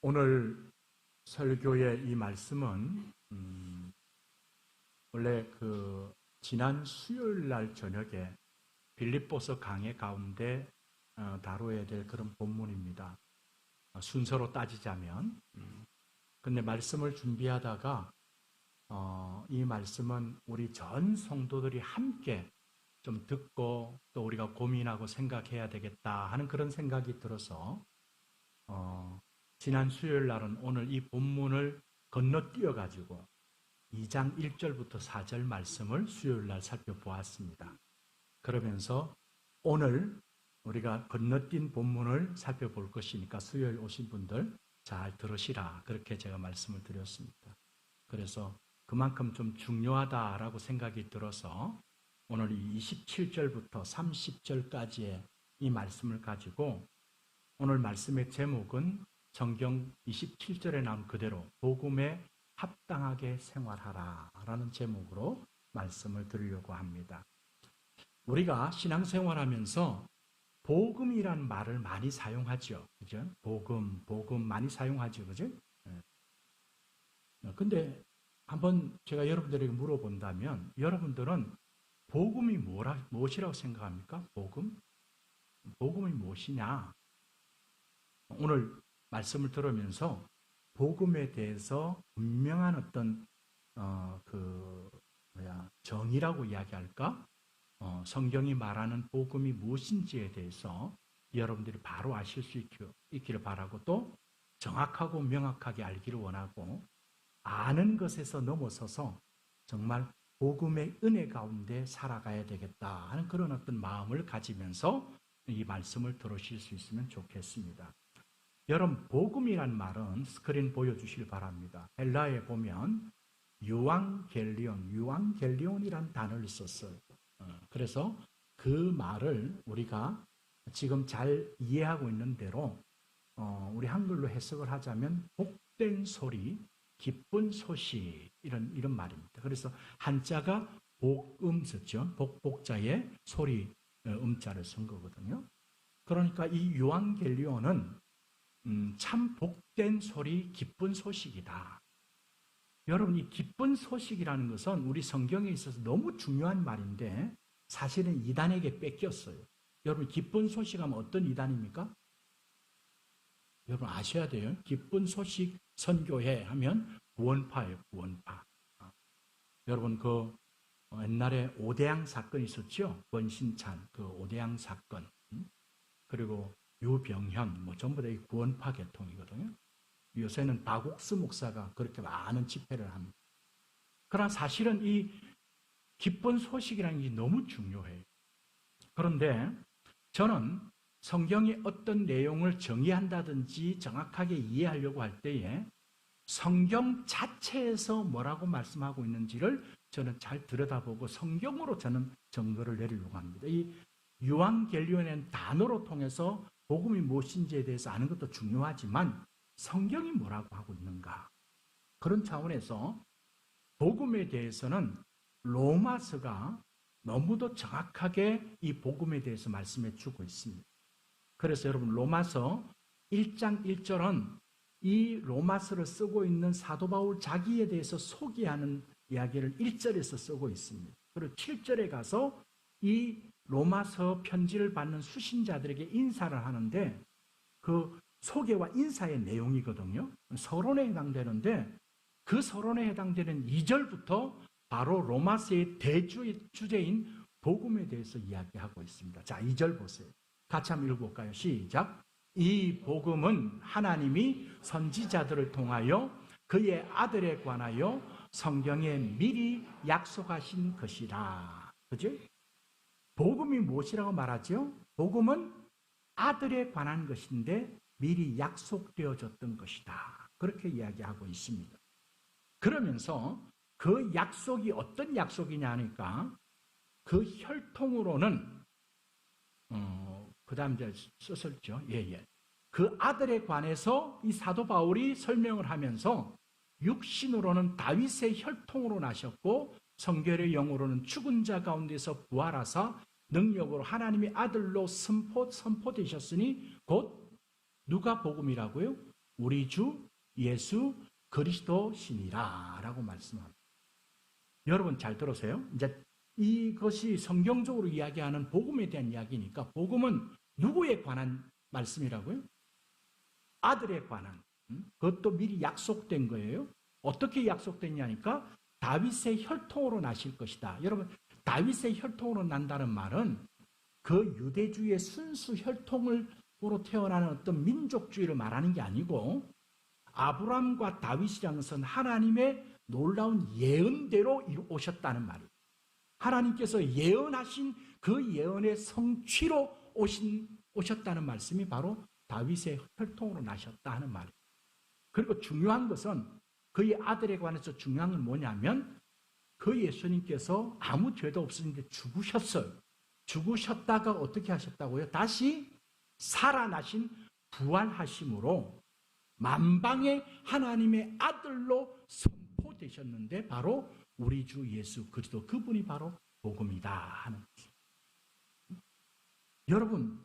오늘 설교의 이 말씀은 원래 지난 수요일 날 저녁에 빌립보서 강해 가운데 다뤄야 될 그런 본문입니다. 순서로 따지자면. 근데 말씀을 준비하다가 이 말씀은 우리 전 성도들이 함께 좀 듣고 또 우리가 고민하고 생각해야 되겠다 하는 그런 생각이 들어서 지난 수요일 날은 오늘 이 본문을 건너뛰어 가지고 2장 1절부터 4절 말씀을 수요일 날 살펴보았습니다. 그러면서 오늘 우리가 건너뛴 본문을 살펴볼 것이니까 수요일 오신 분들 잘 들으시라, 그렇게 제가 말씀을 드렸습니다. 그래서 그만큼 좀 중요하다라고 생각이 들어서 오늘 이 27절부터 30절까지의 이 말씀을 가지고 오늘 말씀의 제목은 성경 27절에 나온 그대로 복음에 합당하게 생활하라 라는 제목으로 말씀을 드리려고 합니다. 우리가 신앙생활하면서 복음이라는 말을 많이 사용하죠. 그죠? 복음 많이 사용하죠. 그죠? 근데 한번 제가 여러분들에게 물어본다면 여러분들은 복음이 무엇이라고 생각합니까? 복음이 무엇이냐? 오늘 말씀을 들으면서 복음에 대해서 분명한 어떤 정의라고 이야기할까? 성경이 말하는 복음이 무엇인지에 대해서 여러분들이 바로 아실 수 있기를 바라고, 또 정확하고 명확하게 알기를 원하고, 아는 것에서 넘어서서 정말 복음의 은혜 가운데 살아가야 되겠다 하는 그런 어떤 마음을 가지면서 이 말씀을 들으실 수 있으면 좋겠습니다. 여러분, 복음이란 말은 스크린 보여주시길 바랍니다. 헬라에 보면 유앙겔리온이란 단어를 썼어요. 그래서 그 말을 우리가 지금 잘 이해하고 있는 대로 우리 한글로 해석을 하자면 복된 소리, 기쁜 소식, 이런 말입니다. 그래서 한자가 복음 썼죠. 복자에 소리 음자를 쓴 거거든요. 그러니까 이 유앙겔리온은 참 복된 소리, 기쁜 소식이다. 여러분, 이 기쁜 소식이라는 것은 우리 성경에 있어서 너무 중요한 말인데 사실은 이단에게 뺏겼어요. 여러분, 기쁜 소식하면 어떤 이단입니까? 여러분 아셔야 돼요. 기쁜 소식 선교회 하면 구원파예요. 구원파. 여러분, 옛날에 오대양 사건이 있었죠. 권신찬 오대양 사건, 그리고 유병현 전부 다 이 구원파 계통이거든요. 요새는 박옥수 목사가 그렇게 많은 집회를 합니다. 그러나 사실은 이 기쁜 소식이라는 게 너무 중요해요. 그런데 저는 성경이 어떤 내용을 정의한다든지 정확하게 이해하려고 할 때에 성경 자체에서 뭐라고 말씀하고 있는지를 저는 잘 들여다보고 성경으로 저는 증거를 내리려고 합니다. 이 유앙겔리온의 단어로 통해서 복음이 무엇인지에 대해서 아는 것도 중요하지만 성경이 뭐라고 하고 있는가, 그런 차원에서 복음에 대해서는 로마서가 너무도 정확하게 이 복음에 대해서 말씀해 주고 있습니다. 그래서 여러분, 로마서 1장 1절은 이 로마서를 쓰고 있는 사도 바울 자기에 대해서 소개하는 이야기를 1절에서 쓰고 있습니다. 그리고 7절에 가서 이 로마서 편지를 받는 수신자들에게 인사를 하는데 그 소개와 인사의 내용이거든요. 서론에 해당되는데 그 서론에 해당되는 2절부터 바로 로마서의 대주제인 복음에 대해서 이야기하고 있습니다. 자, 2절 보세요. 같이 한번 읽어볼까요? 시작. 이 복음은 하나님이 선지자들을 통하여 그의 아들에 관하여 성경에 미리 약속하신 것이라. 그죠? 복음이 무엇이라고 말하죠? 복음은 아들에 관한 것인데 미리 약속되어졌던 것이다. 그렇게 이야기하고 있습니다. 그러면서 그 약속이 어떤 약속이냐 하니까 그 혈통으로는 그 다음 이제 썼었죠. 그 아들에 관해서 이 사도 바울이 설명을 하면서 육신으로는 다윗의 혈통으로 나셨고 성결의 영으로는 죽은 자 가운데서 부활하사 능력으로 하나님의 아들로 선포되셨으니 곧 누가 복음이라고요? 우리 주 예수 그리스도시니라 라고 말씀합니다. 여러분 잘 들으세요. 이제 이것이 성경적으로 이야기하는 복음에 대한 이야기니까 복음은 누구에 관한 말씀이라고요? 아들에 관한. 그것도 미리 약속된 거예요. 어떻게 약속됐냐니까 다윗의 혈통으로 나실 것이다. 여러분 다윗의 혈통으로 난다는 말은 그 유대주의 순수 혈통으로 태어나는 어떤 민족주의를 말하는 게 아니고 아브라함과 다윗이라는 것은 하나님의 놀라운 예언대로 오셨다는 말이에요. 하나님께서 예언하신 그 예언의 성취로 오셨다는 말씀이 바로 다윗의 혈통으로 나셨다 하는 말이에요. 그리고 중요한 것은 그의 아들에 관해서 중요한 건 뭐냐면 그 예수님께서 아무 죄도 없으신데 죽으셨어요. 죽으셨다가 어떻게 하셨다고요? 다시 살아나신 부활하심으로 만방의 하나님의 아들로 선포되셨는데 바로 우리 주 예수 그리스도 그분이 바로 복음이다 하는 거죠. 여러분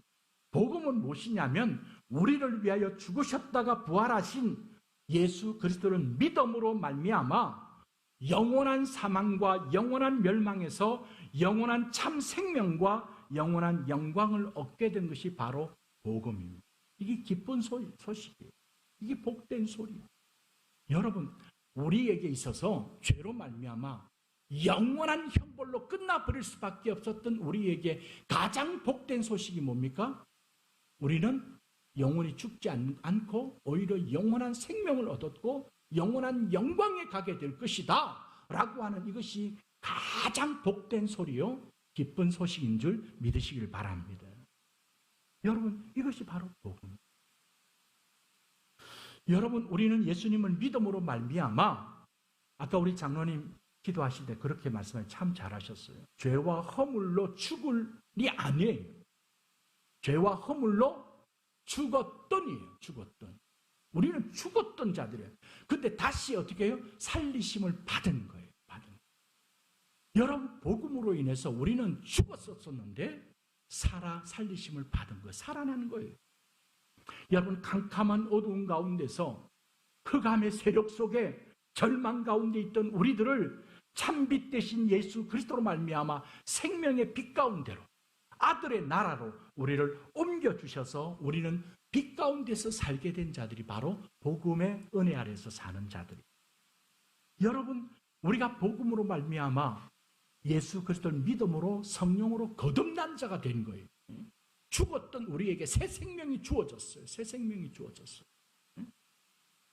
복음은 무엇이냐면 우리를 위하여 죽으셨다가 부활하신 예수 그리스도를 믿음으로 말미암아 영원한 사망과 영원한 멸망에서 영원한 참 생명과 영원한 영광을 얻게 된 것이 바로 복음입니다. 이게 기쁜 소식이에요. 이게 복된 소리예요. 여러분 우리에게 있어서 죄로 말미암아 영원한 형벌로 끝나버릴 수밖에 없었던 우리에게 가장 복된 소식이 뭡니까? 우리는 영원히 죽지 않고 오히려 영원한 생명을 얻었고 영원한 영광에 가게 될 것이다 라고 하는 이것이 가장 복된 소리요 기쁜 소식인 줄 믿으시길 바랍니다. 여러분 이것이 바로 복음. 여러분 우리는 예수님을 믿음으로 말미암아 아까 우리 장로님 기도하실 때 그렇게 말씀을 참 잘하셨어요. 죄와 허물로 죽을이 아니에요. 죄와 허물로 죽었던이에요. 죽었던. 우리는 죽었던 자들이에요. 근데 다시 어떻게 해요? 살리심을 받은 거예요. 받은. 여러분 복음으로 인해서 우리는 죽었었는데 살리심을 받은 거예요. 살아나는 거예요. 여러분 캄캄한 어두운 가운데서 흑암의 세력 속에 절망 가운데 있던 우리들을 참빛 대신 예수 그리스도로 말미암아 생명의 빛 가운데로 아들의 나라로 우리를 옮겨주셔서 우리는 빛 가운데서 살게 된 자들이 바로 복음의 은혜 아래서 사는 자들이. 여러분 우리가 복음으로 말미암아 예수 그리스도를 믿음으로 성령으로 거듭난 자가 된 거예요. 죽었던 우리에게 새 생명이 주어졌어요. 새 생명이 주어졌어요.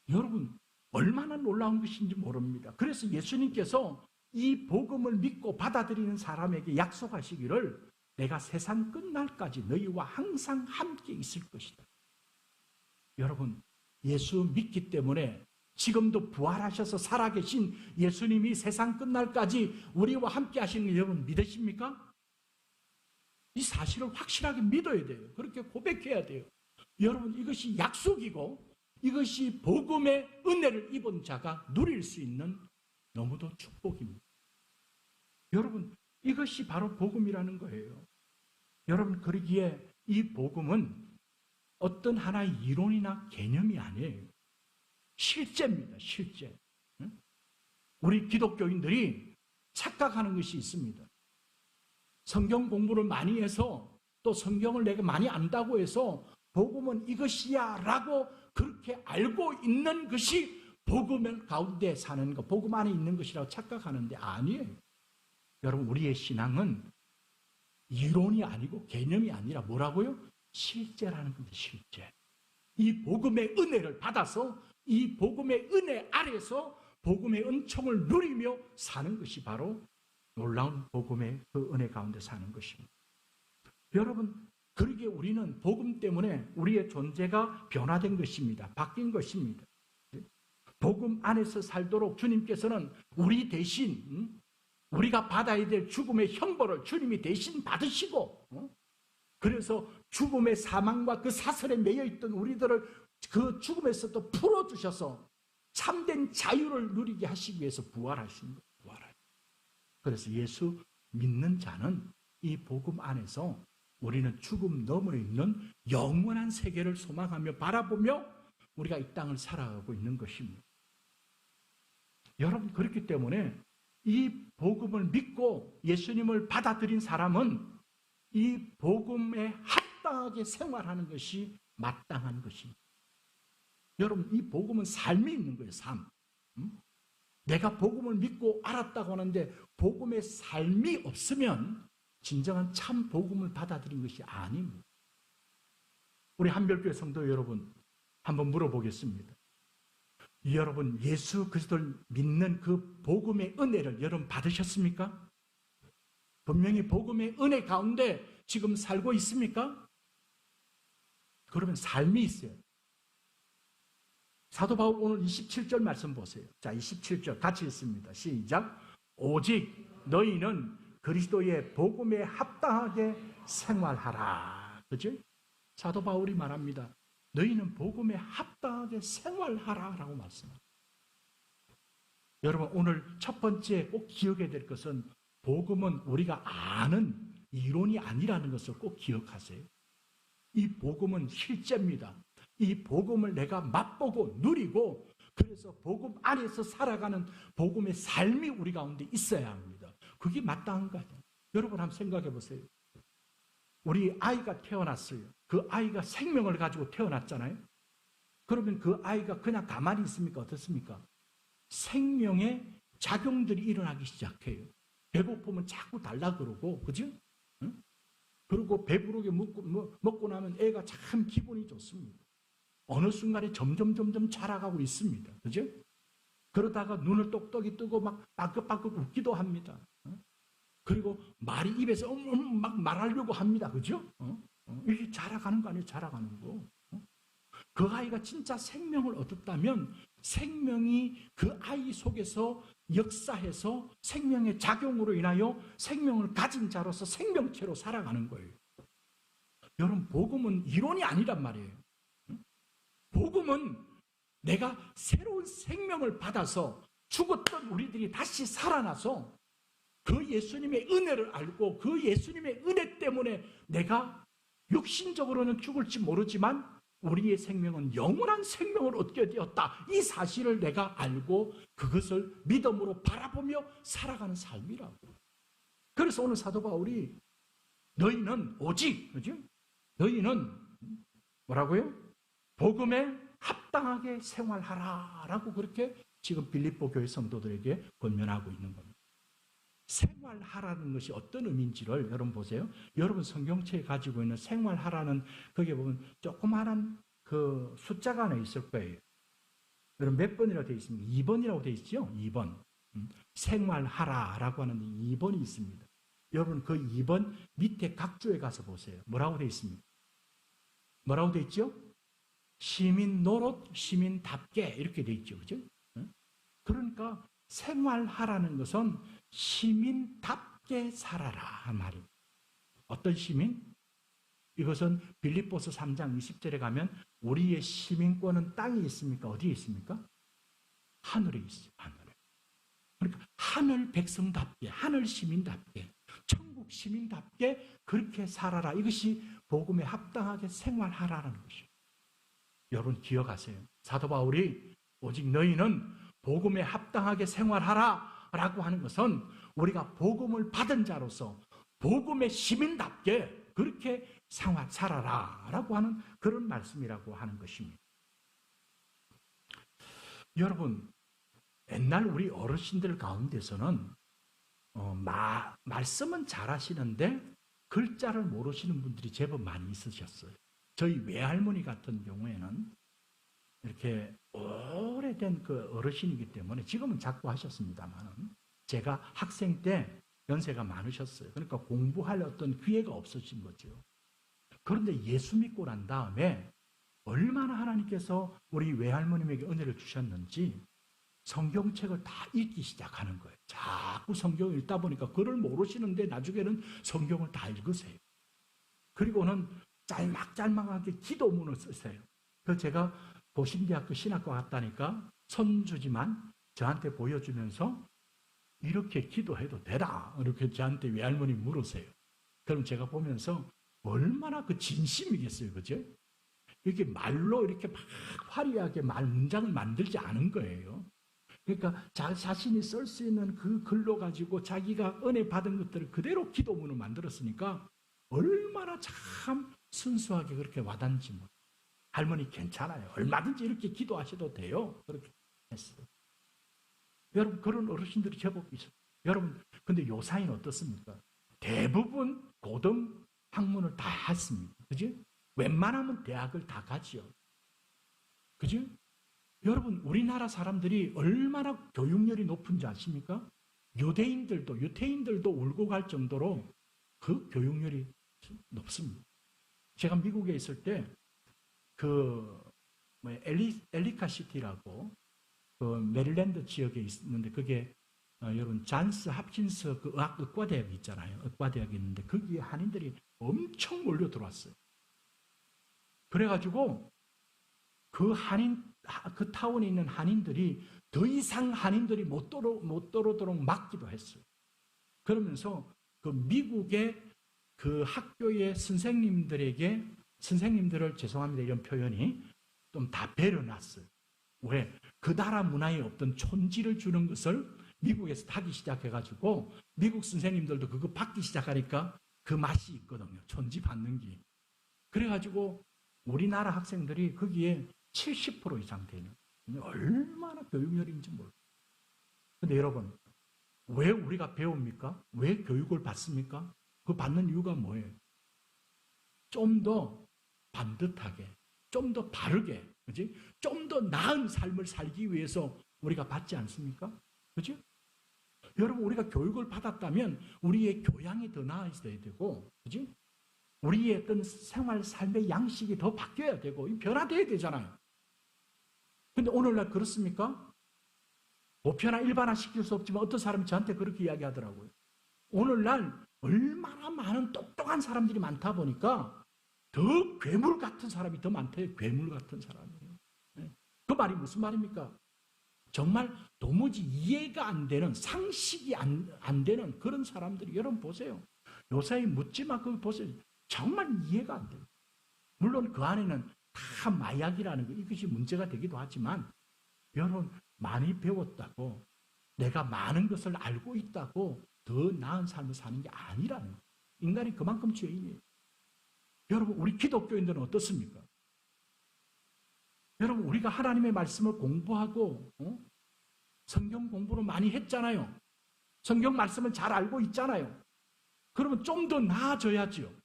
여러분 얼마나 놀라운 것인지 모릅니다. 그래서 예수님께서 이 복음을 믿고 받아들이는 사람에게 약속하시기를 내가 세상 끝날까지 너희와 항상 함께 있을 것이다. 여러분 예수 믿기 때문에 지금도 부활하셔서 살아계신 예수님이 세상 끝날까지 우리와 함께 하시는 거 여러분 믿으십니까? 이 사실을 확실하게 믿어야 돼요. 그렇게 고백해야 돼요. 여러분 이것이 약속이고 이것이 복음의 은혜를 입은 자가 누릴 수 있는 너무도 축복입니다. 여러분 이것이 바로 복음이라는 거예요. 여러분 그러기에 이 복음은 어떤 하나의 이론이나 개념이 아니에요. 실제입니다. 실제. 우리 기독교인들이 착각하는 것이 있습니다. 성경 공부를 많이 해서 또 성경을 내가 많이 안다고 해서 복음은 이것이야 라고 그렇게 알고 있는 것이 복음 가운데 사는 것, 복음 안에 있는 것이라고 착각하는데 아니에요. 여러분 우리의 신앙은 이론이 아니고 개념이 아니라 뭐라고요? 실제라는 겁니다. 실제. 이 복음의 은혜를 받아서 이 복음의 은혜 아래서 복음의 은총을 누리며 사는 것이 바로 놀라운 복음의 그 은혜 가운데 사는 것입니다. 여러분 그러기에 우리는 복음 때문에 우리의 존재가 변화된 것입니다. 바뀐 것입니다. 복음 안에서 살도록 주님께서는 우리 대신 우리가 받아야 될 죽음의 형벌을 주님이 대신 받으시고 그래서 죽음의 사망과 그 사슬에 매여있던 우리들을 그 죽음에서 또 풀어주셔서 참된 자유를 누리게 하시기 위해서 부활하신 거예요. 그래서 예수 믿는 자는 이 복음 안에서 우리는 죽음 너머에 있는 영원한 세계를 소망하며 바라보며 우리가 이 땅을 살아가고 있는 것입니다. 여러분, 그렇기 때문에 이 복음을 믿고 예수님을 받아들인 사람은 이 복음에 합당하게 생활하는 것이 마땅한 것입니다. 여러분, 이 복음은 삶이 있는 거예요. 삶. 내가 복음을 믿고 알았다고 하는데 복음의 삶이 없으면 진정한 참 복음을 받아들인 것이 아닙니다. 우리 한별교회 성도 여러분, 한번 물어보겠습니다. 여러분, 예수 그리스도를 믿는 그 복음의 은혜를 여러분 받으셨습니까? 분명히 복음의 은혜 가운데 지금 살고 있습니까? 그러면 삶이 있어요. 사도 바울 오늘 27절 말씀 보세요. 자, 27절 같이 읽습니다. 시작. 오직 너희는 그리스도의 복음에 합당하게 생활하라. 그죠? 사도 바울이 말합니다. 너희는 복음에 합당하게 생활하라라고 말씀합니다. 여러분, 오늘 첫 번째 꼭 기억해야 될 것은 복음은 우리가 아는 이론이 아니라는 것을 꼭 기억하세요. 이 복음은 실제입니다. 이 복음을 내가 맛보고 누리고 그래서 복음 안에서 살아가는 복음의 삶이 우리 가운데 있어야 합니다. 그게 마땅한 거예요. 여러분 한번 생각해 보세요. 우리 아이가 태어났어요. 그 아이가 생명을 가지고 태어났잖아요. 그러면 그 아이가 그냥 가만히 있습니까? 어떻습니까? 생명의 작용들이 일어나기 시작해요. 배고프면 자꾸 달라 그러고, 그죠? 응? 그리고 배부르게 먹고 나면 애가 참 기분이 좋습니다. 어느 순간에 점점 자라가고 있습니다. 그죠? 그러다가 눈을 똑똑히 뜨고 막 빠긋빠긋 웃기도 합니다. 그리고 말이 입에서 막 말하려고 합니다. 그죠? 이게 자라가는 거 아니에요? 자라가는 거. 그 아이가 진짜 생명을 얻었다면 생명이 그 아이 속에서 역사해서 생명의 작용으로 인하여 생명을 가진 자로서 생명체로 살아가는 거예요. 여러분, 복음은 이론이 아니란 말이에요. 복음은 내가 새로운 생명을 받아서 죽었던 우리들이 다시 살아나서 그 예수님의 은혜를 알고 그 예수님의 은혜 때문에 내가 육신적으로는 죽을지 모르지만 우리의 생명은 영원한 생명을 얻게 되었다. 이 사실을 내가 알고 그것을 믿음으로 바라보며 살아가는 삶이라고. 그래서 오늘 사도 바울이 너희는 오직, 그죠? 너희는 뭐라고요? 복음에 합당하게 생활하라라고 그렇게 지금 빌립보 교회 성도들에게 권면하고 있는 겁니다. 생활하라는 것이 어떤 의미인지를 여러분 보세요. 여러분 성경책에 가지고 있는 생활하라는 거기에 보면 조그마한 그 숫자가 하나 있을 거예요. 여러분 몇 번이라고 되어 있습니까? 2번이라고 되어 있죠? 2번. 생활하라라고 하는 2번이 있습니다. 여러분 그 2번 밑에 각조에 가서 보세요. 뭐라고 되어 있습니까? 뭐라고 되어 있죠? 시민 노릇 시민답게 이렇게 되어 있죠. 그죠? 그러니까 생활하라는 것은 시민답게 살아라 말입니다. 어떤 시민? 이것은 빌립보서 3장 20절에 가면 우리의 시민권은 땅에 있습니까? 어디에 있습니까? 하늘에 있어요. 하늘에. 그러니까 하늘 백성답게, 하늘 시민답게, 천국 시민답게 그렇게 살아라. 이것이 복음에 합당하게 생활하라는 것이에요. 여러분 기억하세요. 사도 바울이 오직 너희는 복음에 합당하게 생활하라 라고 하는 것은 우리가 복음을 받은 자로서 복음의 시민답게 그렇게 살아라 라고 하는 그런 말씀이라고 하는 것입니다. 여러분, 옛날 우리 어르신들 가운데서는 말씀은 잘 하시는데 글자를 모르시는 분들이 제법 많이 있으셨어요. 저희 외할머니 같은 경우에는 이렇게 오래된 그 어르신이기 때문에 지금은 자꾸 하셨습니다만 제가 학생 때 연세가 많으셨어요. 그러니까 공부할 어떤 기회가 없어진 거죠. 그런데 예수 믿고 난 다음에 얼마나 하나님께서 우리 외할머님에게 은혜를 주셨는지 성경책을 다 읽기 시작하는 거예요. 자꾸 성경을 읽다 보니까 글을 모르시는데 나중에는 성경을 다 읽으세요. 그리고는 짤막짤막하게 기도문을 쓰세요. 그래서 제가 도신대학교 신학과 갔다니까 손주지만 저한테 보여주면서 이렇게 기도해도 되나? 이렇게 저한테 외할머니 물으세요. 그럼 제가 보면서 얼마나 그 진심이겠어요. 그죠? 이렇게 말로 이렇게 막 화려하게 말 문장을 만들지 않은 거예요. 그러니까 자신이 쓸 수 있는 그 글로 가지고 자기가 은혜 받은 것들을 그대로 기도문을 만들었으니까 얼마나 참 순수하게 그렇게 와닿는지 뭐. 할머니 괜찮아요. 얼마든지 이렇게 기도하셔도 돼요. 그렇게 했어요. 여러분 그런 어르신들이 제법 있어요. 여러분 근데 요사이는 어떻습니까? 대부분 고등 학문을 다 했습니다. 그지? 웬만하면 대학을 다 가지요. 그지? 여러분 우리나라 사람들이 얼마나 교육열이 높은지 아십니까? 유태인들도 울고 갈 정도로 그 교육열이 높습니다. 제가 미국에 있을 때 엘리카 시티라고 그 메릴랜드 지역에 있는데 그게 여러분 잔스 합킨스 그 의과대학이 있잖아요. 의과대학이 있는데 거기에 한인들이 엄청 몰려 들어왔어요. 그래가지고 그 타운에 있는 한인들이 더 이상 한인들이 못 들어오도록 막기도 했어요. 그러면서 그 미국의 그 학교의 선생님들을 죄송합니다 이런 표현이 좀 다 배려놨어요. 왜? 그 나라 문화에 없던 촌지를 주는 것을 미국에서 타기 시작해가지고 미국 선생님들도 그거 받기 시작하니까 그 맛이 있거든요. 촌지 받는 게. 그래가지고 우리나라 학생들이 거기에 70% 이상 되는 얼마나 교육열인지 몰라요. 근데 여러분 왜 우리가 배웁니까? 왜 교육을 받습니까? 그 받는 이유가 뭐예요? 좀 더 반듯하게, 좀 더 바르게, 그지? 좀 더 나은 삶을 살기 위해서 우리가 받지 않습니까? 그지? 여러분 우리가 교육을 받았다면 우리의 교양이 더 나아져야 되고, 그지? 우리의 어떤 생활 삶의 양식이 더 바뀌어야 되고 변화돼야 되잖아요. 근데 오늘날 그렇습니까? 보편화 일반화 시킬 수 없지만 어떤 사람이 저한테 그렇게 이야기하더라고요. 오늘날 얼마나 많은 똑똑한 사람들이 많다 보니까 더 괴물 같은 사람이 더 많대요. 괴물 같은 사람이에요. 그 말이 무슨 말입니까? 정말 도무지 이해가 안 되는 상식이 안 되는 그런 사람들이 여러분 보세요. 요사이 묻지마 그거 보세요. 정말 이해가 안 돼요. 물론 그 안에는 다 마약이라는 거 이것이 문제가 되기도 하지만 여러분 많이 배웠다고 내가 많은 것을 알고 있다고 더 나은 삶을 사는 게 아니라는 거예요. 인간이 그만큼 죄인이에요. 여러분 우리 기독교인들은 어떻습니까? 여러분 우리가 하나님의 말씀을 공부하고 성경 공부를 많이 했잖아요. 성경 말씀을 잘 알고 있잖아요. 그러면 좀 더 나아져야죠.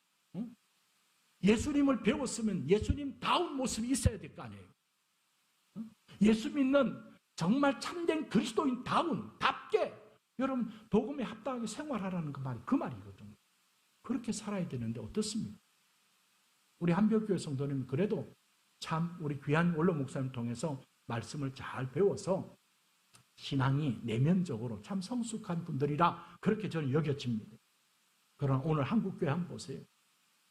예수님을 배웠으면 예수님다운 모습이 있어야 될 거 아니에요. 예수 믿는 정말 참된 그리스도인답게 여러분 복음에 합당하게 생활하라는 그 말이거든요. 그렇게 살아야 되는데 어떻습니까? 우리 한별교회 성도님 그래도 참 우리 귀한 원로 목사님 통해서 말씀을 잘 배워서 신앙이 내면적으로 참 성숙한 분들이라 그렇게 저는 여겨집니다. 그러나 오늘 한국교회 한번 보세요.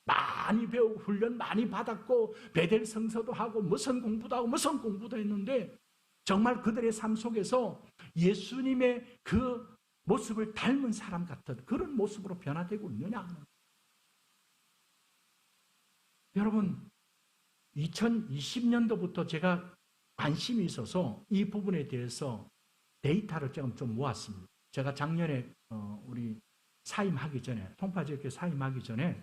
많이 배우고 훈련 많이 받았고 베델 성서도 하고 무슨 공부도 하고 무슨 공부도 했는데 정말 그들의 삶 속에서 예수님의 그 모습을 닮은 사람 같은 그런 모습으로 변화되고 있느냐 하는. 여러분 2020년도부터 제가 관심이 있어서 이 부분에 대해서 데이터를 좀 모았습니다. 제가 작년에 우리 사임하기 전에 통파지역교회 사임하기 전에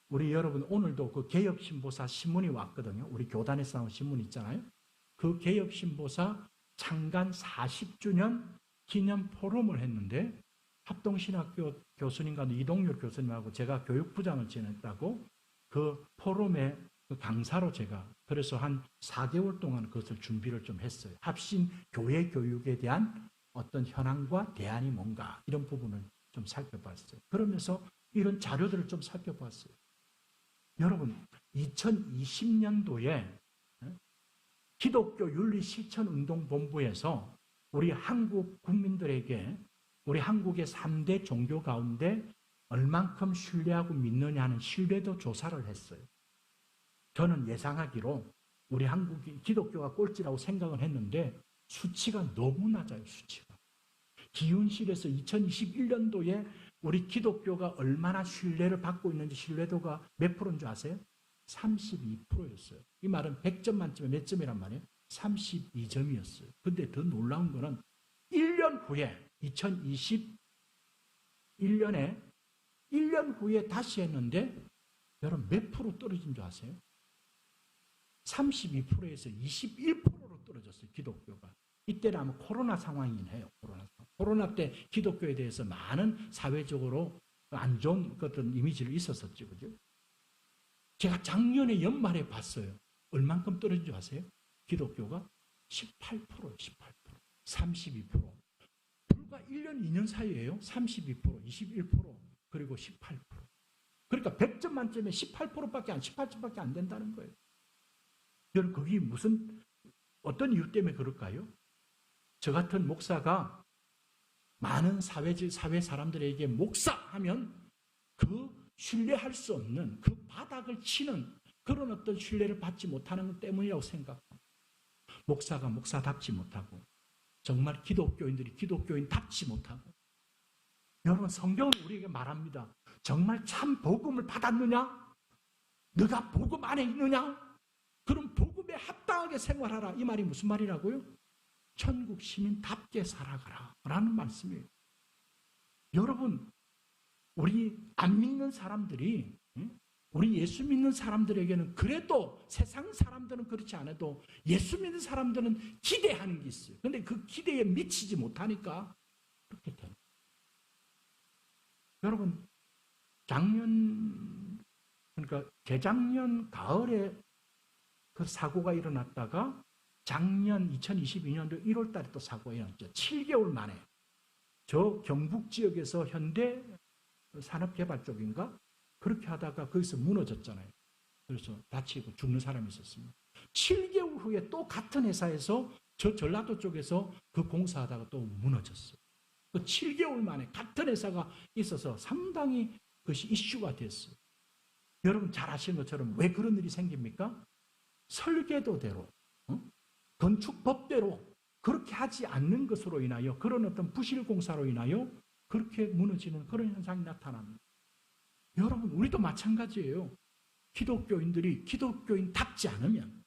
우리 여러분 오늘도 그 개혁신보사 신문이 왔거든요. 우리 교단에서 나온 신문 있잖아요. 그 개혁신보사 창간 40주년 기념 포럼을 했는데 합동신학교 교수님과 이동률 교수님하고 제가 교육부장을 지냈다고 그 포럼에 그 강사로 제가 그래서 한 4개월 동안 그것을 준비를 좀 했어요. 합신 교회 교육에 대한 어떤 현황과 대안이 뭔가 이런 부분을 좀 살펴봤어요. 그러면서 이런 자료들을 좀 살펴봤어요. 여러분 2020년도에 기독교 윤리실천운동본부에서 우리 한국 국민들에게 우리 한국의 3대 종교 가운데 얼만큼 신뢰하고 믿느냐는 신뢰도 조사를 했어요. 저는 예상하기로 우리 한국이 기독교가 꼴찌라고 생각을 했는데 수치가 너무 낮아요. 수치가. 기윤실에서 2021년도에 우리 기독교가 얼마나 신뢰를 받고 있는지 신뢰도가 몇 프로인 줄 아세요? 32%였어요. 이 말은 100점 만점에 몇 점이란 말이에요? 32점이었어요. 근데 더 놀라운 거는 1년 후에 2021년에 1년 후에 다시 했는데 여러분 몇 프로 떨어진 줄 아세요? 32%에서 21%로 떨어졌어요. 기독교가. 이때는 아마 코로나 상황이긴 해요. 코로나 때 기독교에 대해서 많은 사회적으로 안 좋은 어떤 이미지를 있었었죠. 그죠? 제가 작년에 연말에 봤어요. 얼만큼 떨어진 줄 아세요? 기독교가 18%예요. 18%. 32%. 불과 1년, 2년 사이에요. 32%, 21%, 그리고 18%. 그러니까 100점 만점에 18%밖에 18점밖에 안 된다는 거예요. 여러분, 그게 어떤 이유 때문에 그럴까요? 저 같은 목사가 많은 사회 사람들에게 목사하면 그 신뢰할 수 없는 그 바닥을 치는 그런 어떤 신뢰를 받지 못하는 것 때문이라고 생각합니다. 목사가 목사답지 못하고 정말 기독교인들이 기독교인답지 못하고 여러분 성경은 우리에게 말합니다. 정말 참 복음을 받았느냐? 너가 복음 안에 있느냐? 그럼 복음에 합당하게 생활하라. 이 말이 무슨 말이라고요? 천국 시민답게 살아가라 라는 말씀이에요. 여러분 우리 안 믿는 사람들이 우리 예수 믿는 사람들에게는 그래도 세상 사람들은 그렇지 않아도 예수 믿는 사람들은 기대하는 게 있어요. 그런데 그 기대에 미치지 못하니까 그렇게 돼요. 여러분 그러니까 재작년 가을에 그 사고가 일어났다가 작년 2022년도 1월 달에 또 사고가 일어났죠. 7개월 만에 저 경북 지역에서 현대 산업개발 쪽인가? 그렇게 하다가 거기서 무너졌잖아요. 그래서 다치고 죽는 사람이 있었습니다. 7개월 후에 또 같은 회사에서 저 전라도 쪽에서 그 공사하다가 또 무너졌어요. 그 7개월 만에 같은 회사가 있어서 상당히 그것이 이슈가 됐어요. 여러분 잘 아시는 것처럼 왜 그런 일이 생깁니까? 설계도대로, 건축법대로 그렇게 하지 않는 것으로 인하여 그런 어떤 부실 공사로 인하여 그렇게 무너지는 그런 현상이 나타납니다. 여러분 우리도 마찬가지예요. 기독교인들이 기독교인답지 않으면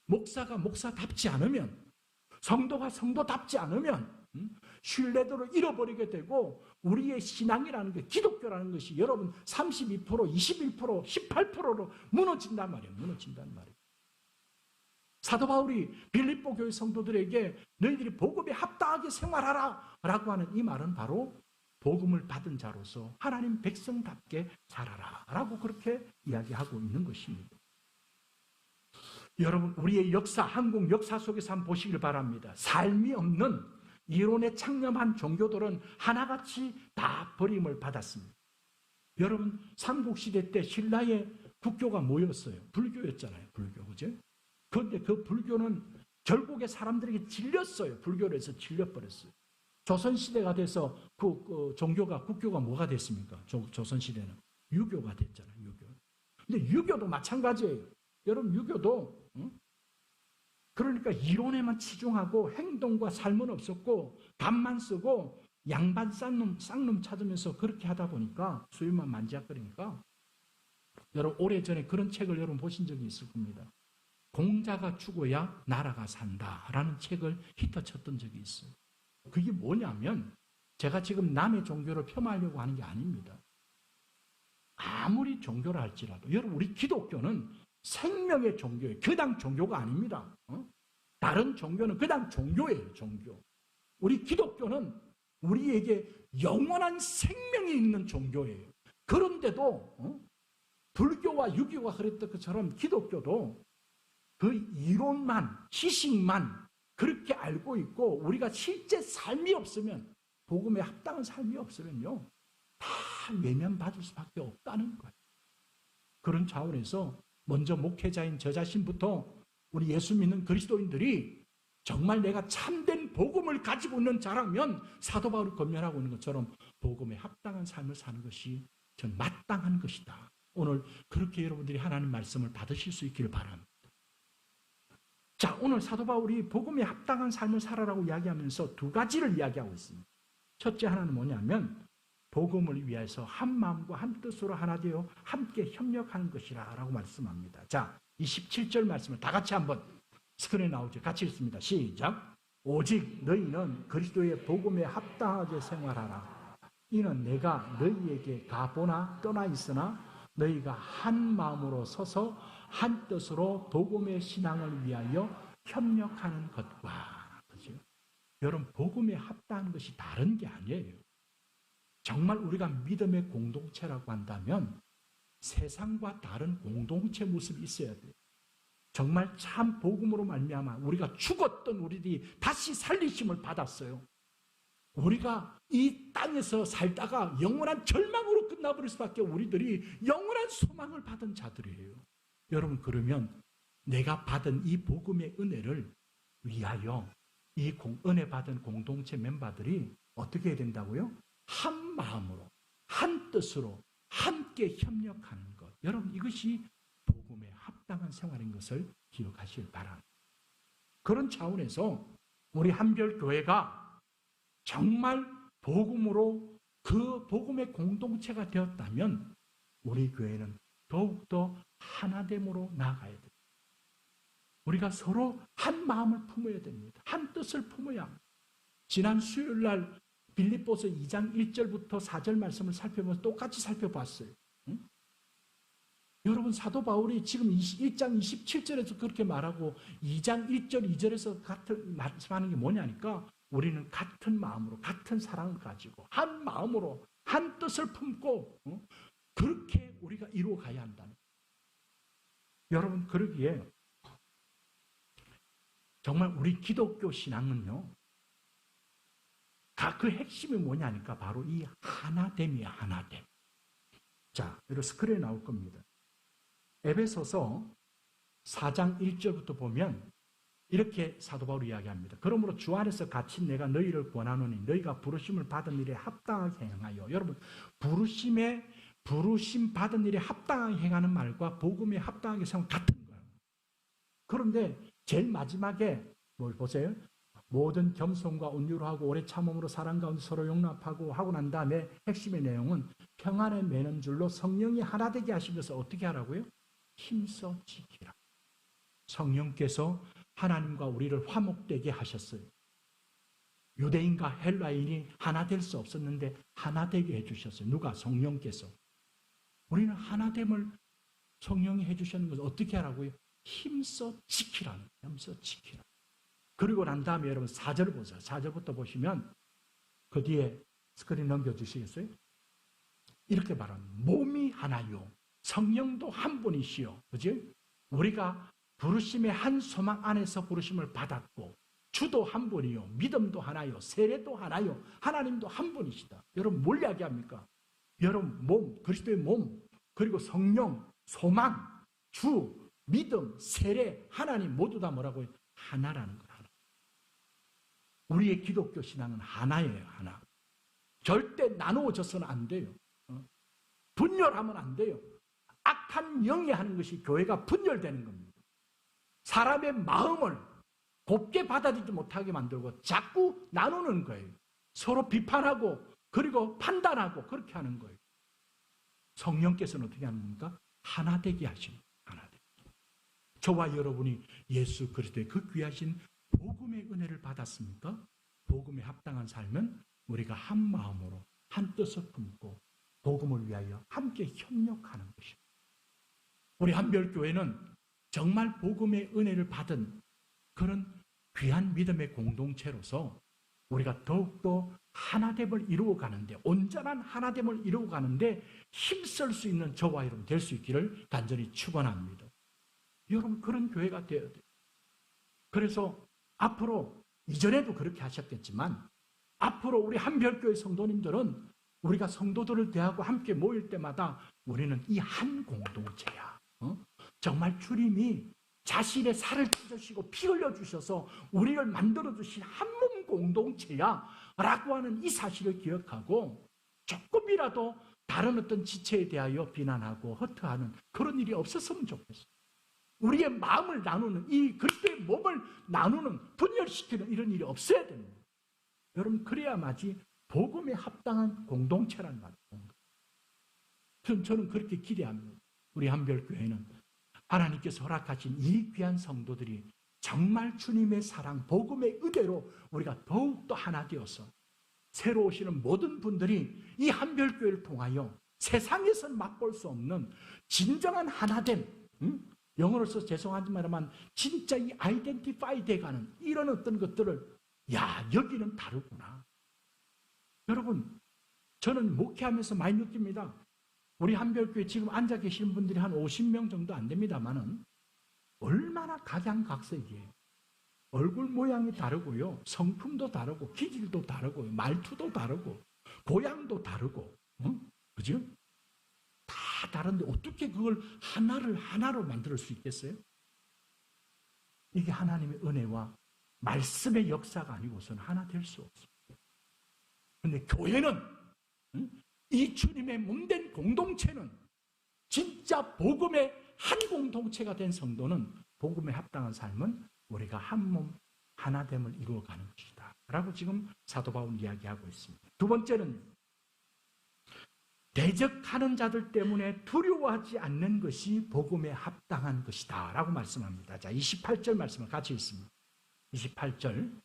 목사가 목사답지 않으면 성도가 성도답지 않으면 신뢰도를 잃어버리게 되고 우리의 신앙이라는 게 기독교라는 것이 여러분 32%, 21%, 18%로 무너진단 말이에요. 무너진단 말이에요. 사도 바울이 빌립보 교회 성도들에게 너희들이 복음에 합당하게 생활하라 라고 하는 이 말은 바로 복음을 받은 자로서 하나님 백성답게 살아라 라고 그렇게 이야기하고 있는 것입니다. 여러분 우리의 역사, 한국 역사 속에서 한번 보시길 바랍니다. 삶이 없는 이론에 창념한 종교들은 하나같이 다 버림을 받았습니다. 여러분 삼국시대 때 신라의 국교가 뭐였어요? 불교였잖아요. 불교, 그죠? 그런데 그 불교는 결국에 사람들에게 질렸어요. 불교로 해서 질려버렸어요. 조선시대가 돼서 그 종교가, 국교가 뭐가 됐습니까? 조선시대는 유교가 됐잖아요. 유교. 근데 유교도 마찬가지예요. 여러분 유교도 그러니까 이론에만 치중하고 행동과 삶은 없었고 답만 쓰고 양반 쌍놈 찾으면서 그렇게 하다 보니까 수요만 만지작거리니까 여러분 오래전에 그런 책을 여러분 보신 적이 있을 겁니다. 공자가 죽어야 나라가 산다라는 책을 히터쳤던 적이 있어요. 그게 뭐냐면 제가 지금 남의 종교를 폄하하려고 하는 게 아닙니다. 아무리 종교라 할지라도 여러분 우리 기독교는 생명의 종교예요. 그당 종교가 아닙니다. 다른 종교는 그당 종교예요. 종교. 우리 기독교는 우리에게 영원한 생명이 있는 종교예요. 그런데도 불교와 유교가 그랬던 것처럼 기독교도 그 이론만, 지식만 그렇게 알고 있고 우리가 실제 삶이 없으면 복음에 합당한 삶이 없으면요 다 외면받을 수밖에 없다는 거예요. 그런 차원에서 먼저 목회자인 저 자신부터 우리 예수 믿는 그리스도인들이 정말 내가 참된 복음을 가지고 있는 자라면 사도 바울이 권면하고 있는 것처럼 복음에 합당한 삶을 사는 것이 전 마땅한 것이다. 오늘 그렇게 여러분들이 하나님 말씀을 받으실 수 있기를 바랍니다. 자, 오늘 사도 바울이 복음에 합당한 삶을 살아라고 이야기하면서 두 가지를 이야기하고 있습니다. 첫째 하나는 뭐냐면 복음을 위해서 한 마음과 한 뜻으로 하나 되어 함께 협력하는 것이라 라고 말씀합니다. 자, 27절 말씀을 다 같이 한번 스크린에 나오죠. 같이 읽습니다. 시작. 오직 너희는 그리스도의 복음에 합당하게 생활하라. 이는 내가 너희에게 가보나 떠나 있으나 너희가 한 마음으로 서서 한 뜻으로 복음의 신앙을 위하여 협력하는 것과. 그렇죠? 여러분, 복음에 합당한 것이 다른 게 아니에요. 정말 우리가 믿음의 공동체라고 한다면 세상과 다른 공동체 모습이 있어야 돼요. 정말 참 복음으로 말미암아 우리가 죽었던 우리들이 다시 살리심을 받았어요. 우리가 이 땅에서 살다가 영원한 절망으로 끝나버릴 수밖에 우리들이 영원한 소망을 받은 자들이에요. 여러분, 그러면 내가 받은 이 복음의 은혜를 위하여 이 은혜 받은 공동체 멤버들이 어떻게 해야 된다고요? 한 마음으로, 한 뜻으로 함께 협력하는 것. 여러분, 이것이 복음에 합당한 생활인 것을 기억하시길 바랍니다. 그런 차원에서 우리 한별교회가 정말 복음으로 그 복음의 공동체가 되었다면 우리 교회는 더욱더 하나됨으로 나아가야 됩니다. 우리가 서로 한 마음을 품어야 됩니다. 한 뜻을 품어야 합니다. 지난 수요일 날 빌립보서 2장 1절부터 4절 말씀을 살펴보면서 똑같이 살펴봤어요. 응? 여러분, 사도 바울이 지금 1장 27절에서 그렇게 말하고 2장 1절, 2절에서 같은 말씀하는 게 뭐냐니까 우리는 같은 마음으로 같은 사랑을 가지고 한 마음으로 한 뜻을 품고 그렇게 우리가 이루어가야 한다는. 여러분, 그러기에 정말 우리 기독교 신앙은요, 그 핵심이 뭐냐니까 바로 이 하나됨이야, 하나됨. 자, 여러분 스크린에 나올 겁니다. 에베소서 4장 1절부터 보면 이렇게 사도 바울이 이야기합니다. 그러므로 주 안에서 갇힌 내가 너희를 권하노니 너희가 부르심을 받은 일에 합당하게 행하여. 여러분, 부르심 받은 일에 합당하게 행하는 말과 복음에 합당하게 생각 같은 거예요. 그런데 제일 마지막에 뭘 보세요? 모든 겸손과 온유로 하고 오래 참음으로 사랑 가운데 서로 용납하고 하고 난 다음에 핵심의 내용은 평안에 매는 줄로 성령이 하나 되게 하신 것을 어떻게 하라고요? 힘써 지키라. 성령께서 하나님과 우리를 화목되게 하셨어요. 유대인과 헬라인이 하나 될 수 없었는데 하나 되게 해주셨어요. 누가? 성령께서. 우리는 하나됨을 성령이 해주셨는 것을 어떻게 하라고요? 힘써 지키라. 힘써 지키라. 그리고 난 다음에 여러분 4절 보세요. 4절부터 보시면 그 뒤에 스크린 넘겨주시겠어요? 이렇게 말합니다. 몸이 하나요. 성령도 한 분이시요. 그지? 우리가 부르심의 한 소망 안에서 부르심을 받았고 주도 한 분이요. 믿음도 하나요. 세례도 하나요. 하나님도 한 분이시다. 여러분 뭘 이야기합니까? 여러분 몸, 그리스도의 몸, 그리고 성령, 소망, 주, 믿음, 세례, 하나님 모두 다 뭐라고요? 하나라는 거예요. 우리의 기독교 신앙은 하나예요. 하나. 절대 나누어져서는 안 돼요. 분열하면 안 돼요. 악한 영이 하는 것이 교회가 분열되는 겁니다. 사람의 마음을 곱게 받아들이지 못하게 만들고 자꾸 나누는 거예요. 서로 비판하고 그리고 판단하고 그렇게 하는 거예요. 성령께서는 어떻게 하는 겁니까? 하나 되게 하십니다. 하나 되게. 저와 여러분이 예수 그리스도의 그 귀하신 복음의 은혜를 받았습니까? 복음에 합당한 삶은 우리가 한 마음으로 한 뜻을 품고 복음을 위하여 함께 협력하는 것입니다. 우리 한별교회는 정말 복음의 은혜를 받은 그런 귀한 믿음의 공동체로서 우리가 더욱더 하나됨을 이루어가는데, 온전한 하나됨을 이루어가는데 힘쓸 수 있는 저와 여러분 될 수 있기를 간절히 축원합니다. 여러분 그런 교회가 되어야 돼요. 그래서 앞으로 이전에도 그렇게 하셨겠지만 앞으로 우리 한별교회 성도님들은 우리가 성도들을 대하고 함께 모일 때마다 우리는 이 한 공동체야. 정말 주님이 자신의 살을 찢으시고 피 흘려주셔서 우리를 만들어주신 한 몸 공동체야 라고 하는 이 사실을 기억하고 조금이라도 다른 어떤 지체에 대하여 비난하고 허투하는 그런 일이 없었으면 좋겠어요. 우리의 마음을 나누는, 이 그리스도의 몸을 나누는, 분열시키는 이런 일이 없어야 됩니다. 여러분 그래야마지 복음에 합당한 공동체란 말이에요. 저는 그렇게 기대합니다. 우리 한별교회는 하나님께서 허락하신 이 귀한 성도들이 정말 주님의 사랑, 복음의 은혜로 우리가 더욱더 하나 되어서 새로 오시는 모든 분들이 이 한별교회를 통하여 세상에서는 맛볼 수 없는 진정한 하나됨, 영어로 써서 죄송하지만 진짜 이 아이덴티파이 돼가는 이런 어떤 것들을 여기는 다르구나. 여러분, 저는 목회하면서 많이 느낍니다. 우리 한별교회 지금 앉아 계시는 분들이 한 50명 정도 안 됩니다만은 얼마나 각양각색이에요. 얼굴 모양이 다르고요. 성품도 다르고 기질도 다르고 말투도 다르고 고향도 다르고 그죠? 다 다른데 어떻게 그걸 하나로 만들 수 있겠어요? 이게 하나님의 은혜와 말씀의 역사가 아니고서는 하나 될 수 없습니다. 그런데 교회는 이 주님의 몸된 공동체는 진짜 복음의 한 공동체가 된 성도는 복음에 합당한 삶은 우리가 한 몸 하나됨을 이루어가는 것이다 라고 지금 사도 바울은 이야기하고 있습니다. 두 번째는 대적하는 자들 때문에 두려워하지 않는 것이 복음에 합당한 것이다 라고 말씀합니다. 자, 28절 말씀을 같이 읽습니다. 28절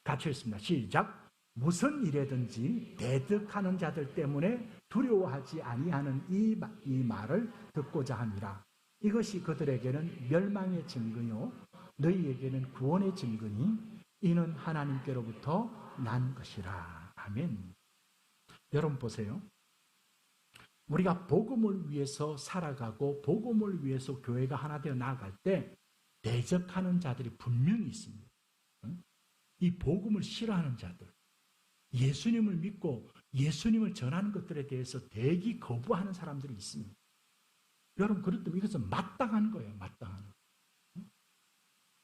같이 읽습니다. 시작. 무슨 일에든지 대적하는 자들 때문에 두려워하지 아니하는 이 말을 듣고자 함이라. 이것이 그들에게는 멸망의 증거요 너희에게는 구원의 증거니 이는 하나님께로부터 난 것이라. 아멘. 여러분 보세요. 우리가 복음을 위해서 살아가고 복음을 위해서 교회가 하나 되어 나아갈 때 대적하는 자들이 분명히 있습니다. 이 복음을 싫어하는 자들, 예수님을 믿고 예수님을 전하는 것들에 대해서 대기 거부하는 사람들이 있습니다. 여러분 그렇다면 이것은 마땅한 거예요. 마땅한 거.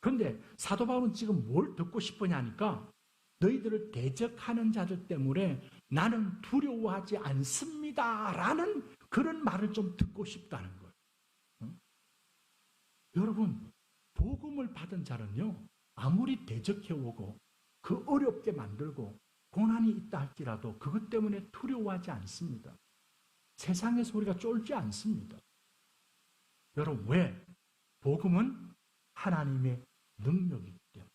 그런데 사도 바울은 지금 뭘 듣고 싶으냐니까 너희들을 대적하는 자들 때문에 나는 두려워하지 않습니다 라는 그런 말을 좀 듣고 싶다는 거예요. 여러분 복음을 받은 자는요 아무리 대적해오고 그 어렵게 만들고 고난이 있다 할지라도 그것 때문에 두려워하지 않습니다. 세상에서 우리가 쫄지 않습니다. 여러분 왜? 복음은 하나님의 능력이기 때문에.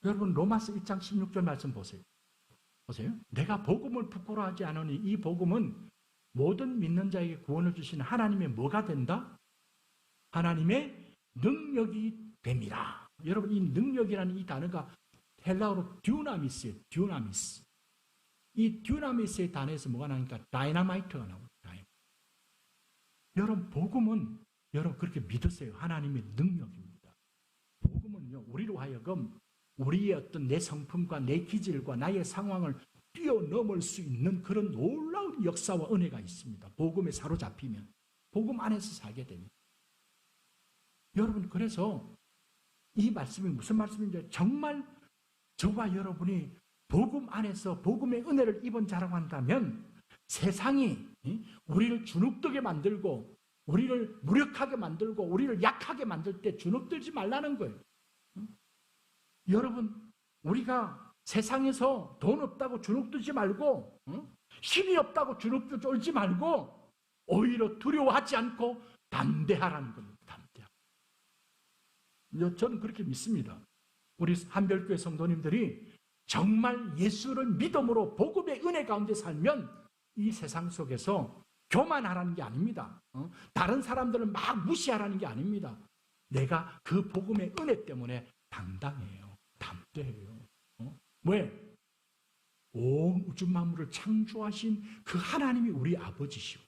여러분 로마서 1장 16절 말씀 보세요. 내가 복음을 부끄러워하지 않으니 이 복음은 모든 믿는 자에게 구원을 주시는 하나님의 뭐가 된다? 하나님의 능력이 됨이라. 여러분 이 능력이라는 이 단어가 헬라어로 듀나미스예요. 듀나미스. 이 듀나미스의 단어에서 뭐가 나니까 다이나마이트가 나옵니다. 여러분 복음은 여러분 그렇게 믿으세요. 하나님의 능력입니다. 복음은요 우리로 하여금 우리의 어떤 내 성품과 내 기질과 나의 상황을 뛰어넘을 수 있는 그런 놀라운 역사와 은혜가 있습니다. 복음에 사로잡히면 복음 안에서 살게 됩니다. 여러분 그래서 이 말씀이 무슨 말씀인지 정말 저와 여러분이 복음 안에서 복음의 은혜를 입은 자라고 한다면 세상이 우리를 주눅들게 만들고 우리를 무력하게 만들고 우리를 약하게 만들 때 주눅들지 말라는 거예요. 여러분 우리가 세상에서 돈 없다고 주눅들지 말고 힘이 없다고 주눅들 쫄지 말고 오히려 두려워하지 않고 담대하라는 겁니다. 저는 그렇게 믿습니다. 우리 한별교회 성도님들이 정말 예수를 믿음으로 복음의 은혜 가운데 살면 이 세상 속에서 교만하라는 게 아닙니다. 다른 사람들을 막 무시하라는 게 아닙니다. 내가 그 복음의 은혜 때문에 당당해요. 담대해요. 왜? 온 우주 만물을 창조하신 그 하나님이 우리 아버지시고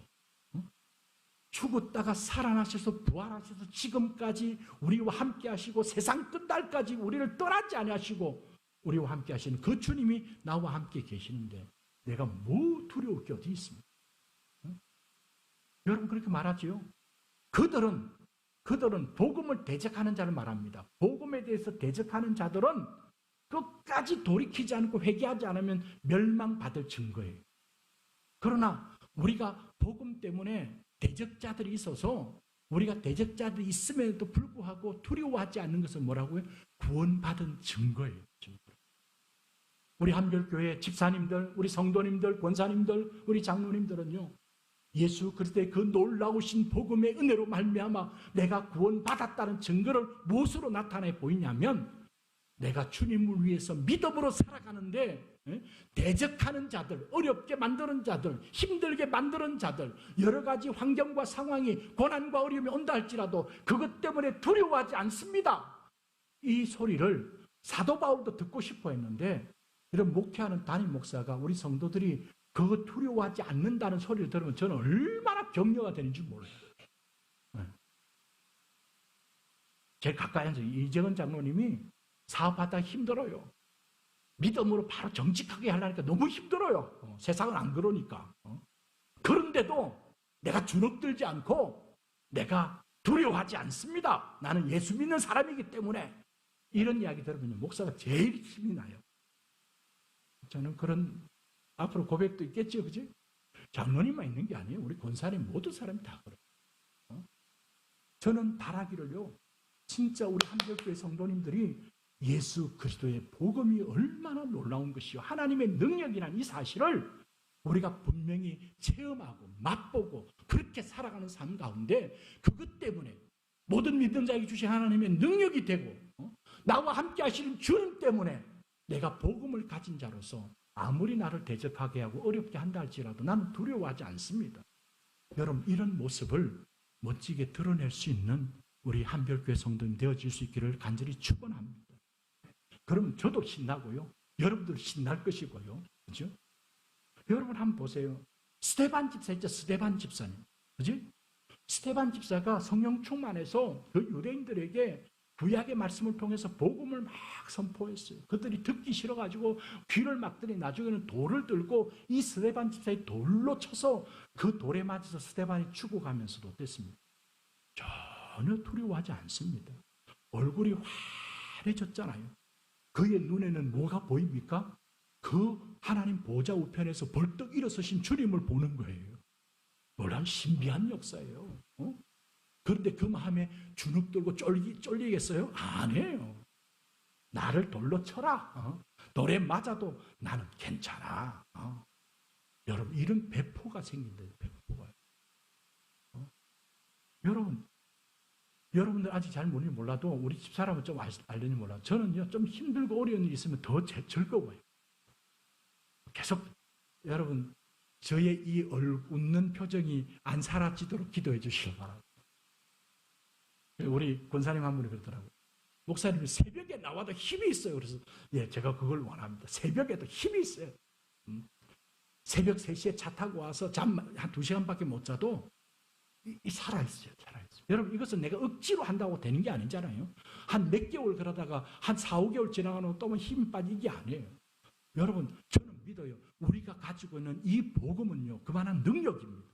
죽었다가 살아나셔서 부활하셔서 지금까지 우리와 함께 하시고 세상 끝날까지 우리를 떠나지 아니하시고 우리와 함께 하시는 그 주님이 나와 함께 계시는데 내가 뭐 두려울 게 어디 있습니까? 여러분 그렇게 말하지요. 그들은 복음을 대적하는 자를 말합니다. 복음에 대해서 대적하는 자들은 끝까지 돌이키지 않고 회개하지 않으면 멸망받을 증거예요. 그러나 우리가 복음 때문에 대적자들이 있어서 우리가 대적자들이 있음에도 불구하고 두려워하지 않는 것은 뭐라고요? 구원받은 증거예요. 증거. 우리 한별교회 집사님들, 우리 성도님들, 권사님들, 우리 장로님들은요, 예수 그리스도의 그 놀라우신 복음의 은혜로 말미암아 내가 구원받았다는 증거를 무엇으로 나타내 보이냐면, 내가 주님을 위해서 믿음으로 살아가는데 대적하는 자들, 어렵게 만드는 자들, 힘들게 만드는 자들, 여러 가지 환경과 상황이 고난과 어려움이 온다 할지라도 그것 때문에 두려워하지 않습니다. 이 소리를 사도 바울도 듣고 싶어 했는데, 이런 목회하는 담임 목사가 우리 성도들이 그거 두려워하지 않는다는 소리를 들으면 저는 얼마나 격려가 되는지 몰라요. 제일 가까이 앉은 이재건 장로님이 사업하다 힘들어요. 믿음으로 바로 정직하게 하려니까 너무 힘들어요. 세상은 안 그러니까. 그런데도 내가 주눅들지 않고 내가 두려워하지 않습니다. 나는 예수 믿는 사람이기 때문에. 이런 이야기 들으면 목사가 제일 힘이 나요. 저는 그런 앞으로 고백도 있겠죠, 그지? 장로님만 있는 게 아니에요. 우리 권사님 모든 사람이 다 그래요. 저는 바라기를요, 진짜 우리 한별교회 성도님들이 예수 그리스도의 복음이 얼마나 놀라운 것이요, 하나님의 능력이라는 이 사실을 우리가 분명히 체험하고 맛보고 그렇게 살아가는 삶 가운데, 그것 때문에 모든 믿는 자에게 주신 하나님의 능력이 되고 나와 함께 하시는 주님 때문에 내가 복음을 가진 자로서 아무리 나를 대적하게 하고 어렵게 한다 할지라도 나는 두려워하지 않습니다. 여러분, 이런 모습을 멋지게 드러낼 수 있는 우리 한별교회 성도님 되어질 수 있기를 간절히 축원합니다. 그럼 저도 신나고요, 여러분들 신날 것이고요, 그죠? 여러분 한번 보세요. 스데반 집사 있죠? 스데반 집사님, 그지? 스데반 집사가 성령 충만해서 그 유대인들에게 구약의 말씀을 통해서 복음을 막 선포했어요. 그들이 듣기 싫어가지고 귀를 막더니 나중에는 돌을 들고 이 스데반 집사의 돌로 쳐서 그 돌에 맞아서 스데반이 죽어가면서도 어땠습니까? 전혀 두려워하지 않습니다. 얼굴이 환해졌잖아요. 그의 눈에는 뭐가 보입니까? 그 하나님 보좌 우편에서 벌떡 일어서신 주님을 보는 거예요. 놀라운 신비한 역사예요. 그런데 그 마음에 주눅 들고 쫄리겠어요? 아니에요. 나를 돌로 쳐라. 돌에 맞아도 나는 괜찮아. 여러분, 이런 배포가 생긴대요. 배포가. 여러분들 아직 잘 모르니 몰라도 우리 집사람은 좀 알려니 몰라도 저는요, 좀 힘들고 어려운 일이 있으면 더 즐거워요. 계속 여러분, 저의 이 웃는 표정이 안 사라지도록 기도해 주시기 바랍니다. 우리 권사님 한 분이 그러더라고요. 목사님이 새벽에 나와도 힘이 있어요. 그래서 예, 제가 그걸 원합니다. 새벽에도 힘이 있어요. 새벽 3시에 차 타고 와서 잠 한 2시간밖에 못 자도 살아있어요. 살아있어요. 여러분, 이것은 내가 억지로 한다고 되는 게 아니잖아요. 한 몇 개월 그러다가 한 4, 5개월 지나가면 또 힘이 빠지는 아니에요. 여러분, 저는 믿어요. 우리가 가지고 있는 이 복음은요, 그만한 능력입니다.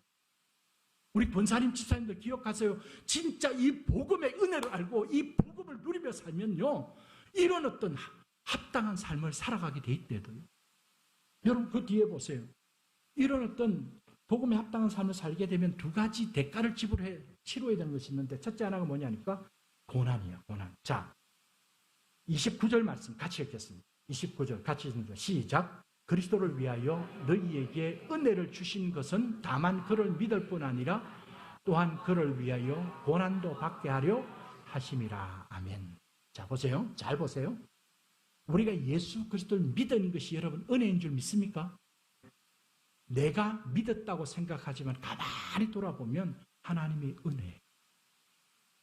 우리 권사님, 집사님들 기억하세요. 진짜 이 복음의 은혜를 알고 이 복음을 누리며 살면요, 이런 어떤 합당한 삶을 살아가게 돼 있대요. 여러분, 그 뒤에 보세요. 이런 어떤 복음에 합당한 삶을 살게 되면 2가지 대가를 치러야 되는 것이 있는데, 첫째 하나가 뭐냐니까 고난이에요. 고난. 자, 29절 말씀 같이 읽겠습니다. 29절 같이 읽습니다. 시작. 그리스도를 위하여 너희에게 은혜를 주신 것은 다만 그를 믿을 뿐 아니라 또한 그를 위하여 고난도 받게 하려 하심이라. 아멘. 자, 보세요. 잘 보세요. 우리가 예수 그리스도를 믿는 것이 여러분 은혜인 줄 믿습니까? 내가 믿었다고 생각하지만 가만히 돌아보면 하나님의 은혜.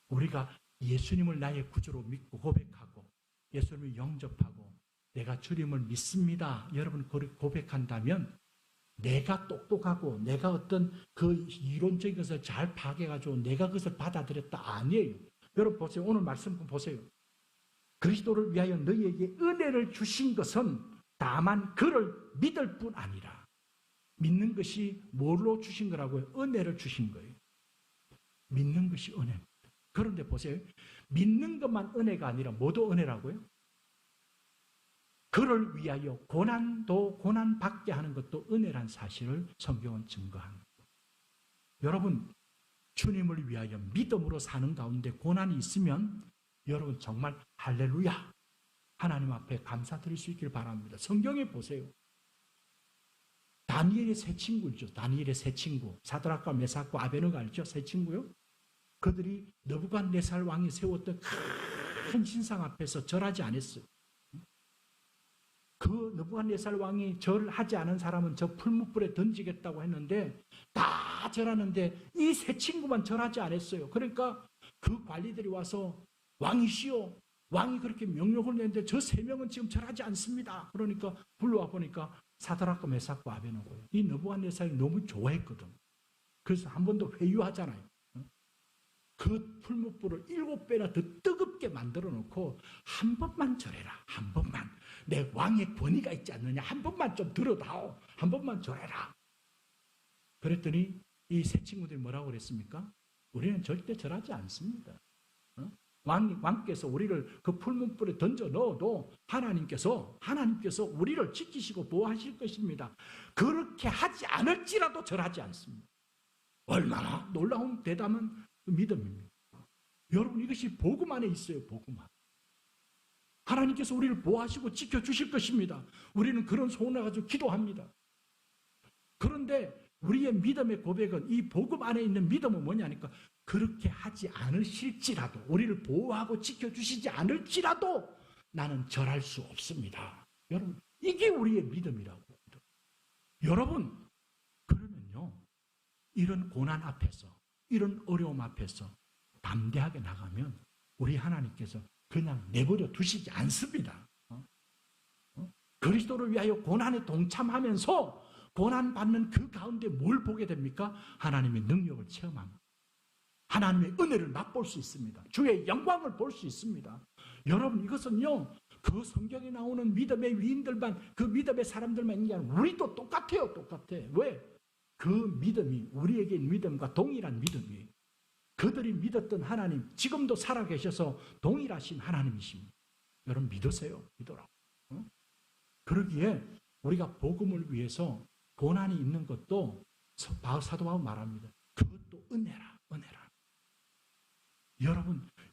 우리가 예수님을 나의 구주로 믿고 고백하고 예수님을 영접하고 내가 주님을 믿습니다. 여러분 고백한다면 내가 똑똑하고 내가 어떤 그 이론적인 것을 잘 파악해가지고 내가 그것을 받아들였다 아니에요. 여러분 보세요. 오늘 말씀 보세요. 그리스도를 위하여 너희에게 은혜를 주신 것은 다만 그를 믿을 뿐 아니라. 믿는 것이 뭘로 주신 거라고요? 은혜를 주신 거예요. 믿는 것이 은혜입니다. 그런데 보세요. 믿는 것만 은혜가 아니라 뭐도 은혜라고요? 그를 위하여 고난 받게 하는 것도 은혜란 사실을 성경은 증거합니다. 여러분, 주님을 위하여 믿음으로 사는 가운데 고난이 있으면 여러분 정말 할렐루야. 하나님 앞에 감사드릴 수 있길 바랍니다. 성경에 보세요. 다니엘의 세 친구죠. 다니엘의 세 친구. 사드락과 메삭과 아베느가 알죠? 세 친구요. 그들이 느부갓네살 왕이 세웠던 큰 신상 앞에서 절하지 않았어요. 그 느부갓네살 왕이 절하지 않은 사람은 저 풀무불에 던지겠다고 했는데 다 절하는데 이 세 친구만 절하지 않았어요. 그러니까 그 관리들이 와서 왕이시여, 왕이 그렇게 명령을 내는데 저 세 명은 지금 절하지 않습니다. 그러니까 불러와 보니까 사드락과 메삭과 아베느고예요. 이 느부갓네살이 너무 좋아했거든. 그래서 한 번 더 회유하잖아요. 그 풀무불을 7배나 더 뜨겁게 만들어 놓고 한 번만 절해라. 한 번만. 내 왕의 권위가 있지 않느냐. 한 번만 좀 들어다오. 한 번만 절해라. 그랬더니 이 세 친구들이 뭐라고 그랬습니까? 우리는 절대 절하지 않습니다. 왕께서 우리를 그 풀무불에 던져 넣어도 하나님께서 우리를 지키시고 보호하실 것입니다. 그렇게 하지 않을지라도 절하지 않습니다. 얼마나 놀라운 대담한 믿음입니다. 여러분, 이것이 복음 안에 있어요. 복음 안에. 하나님께서 우리를 보호하시고 지켜주실 것입니다. 우리는 그런 소원을 가지고 기도합니다. 그런데 우리의 믿음의 고백은 이 복음 안에 있는 믿음은 뭐냐니까 그렇게 하지 않으실지라도 우리를 보호하고 지켜주시지 않을지라도 나는 절할 수 없습니다. 여러분, 이게 우리의 믿음이라고. 여러분, 그러면요, 이런 고난 앞에서, 이런 어려움 앞에서 담대하게 나가면 우리 하나님께서 그냥 내버려 두시지 않습니다. 그리스도를 위하여 고난에 동참하면서 고난받는 그 가운데 뭘 보게 됩니까? 하나님의 능력을 체험합니다. 하나님의 은혜를 맛볼 수 있습니다. 주의 영광을 볼 수 있습니다. 여러분, 이것은요, 그 성경에 나오는 믿음의 위인들만, 그 믿음의 사람들만 이게 아니라 우리도 똑같아요. 똑같아. 왜? 그 믿음이 우리에게 믿음과 동일한 믿음이에요. 그들이 믿었던 하나님, 지금도 살아계셔서 동일하신 하나님이십니다. 여러분, 믿으세요. 믿어라. 그러기에 우리가 복음을 위해서 고난이 있는 것도 사도 바울 말합니다. 그것도 은혜라.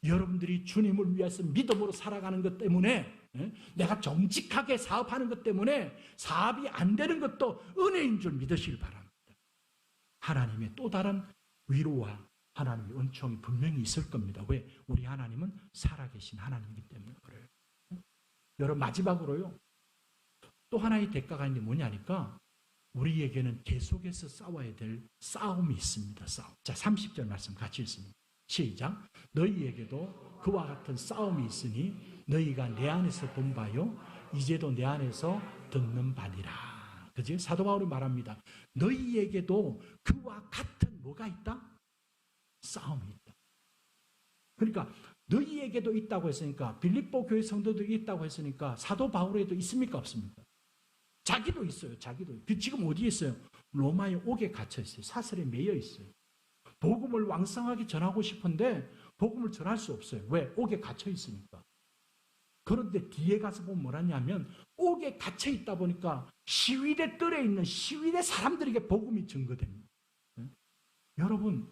여러분들이 주님을 위해서 믿음으로 살아가는 것 때문에, 내가 정직하게 사업하는 것 때문에 사업이 안 되는 것도 은혜인 줄 믿으시길 바랍니다. 하나님의 또 다른 위로와 하나님의 은총이 분명히 있을 겁니다. 왜? 우리 하나님은 살아계신 하나님이기 때문에 그래요. 여러분, 마지막으로요, 또 하나의 대가가 있는데 뭐냐니까 우리에게는 계속해서 싸워야 될 싸움이 있습니다. 싸움. 자, 30절 말씀 같이 읽습니다. 시작. 너희에게도 그와 같은 싸움이 있으니 너희가 내 안에서 본 바요 이제도 내 안에서 듣는 바니라. 그지? 사도 바울이 말합니다. 너희에게도 그와 같은 뭐가 있다? 싸움이 있다. 그러니까 너희에게도 있다고 했으니까, 빌립보 교회 성도들이 있다고 했으니까 사도 바울에도 있습니까? 없습니까? 자기도 있어요. 자기도. 지금 어디에 있어요? 로마의 옥에 갇혀 있어요. 사슬에 매여 있어요. 복음을 왕성하게 전하고 싶은데 복음을 전할 수 없어요. 왜? 옥에 갇혀 있으니까. 그런데 뒤에 가서 보면 뭐라냐면 옥에 갇혀 있다 보니까 시위대 뜰에 있는 시위대 사람들에게 복음이 증거됩니다. 여러분,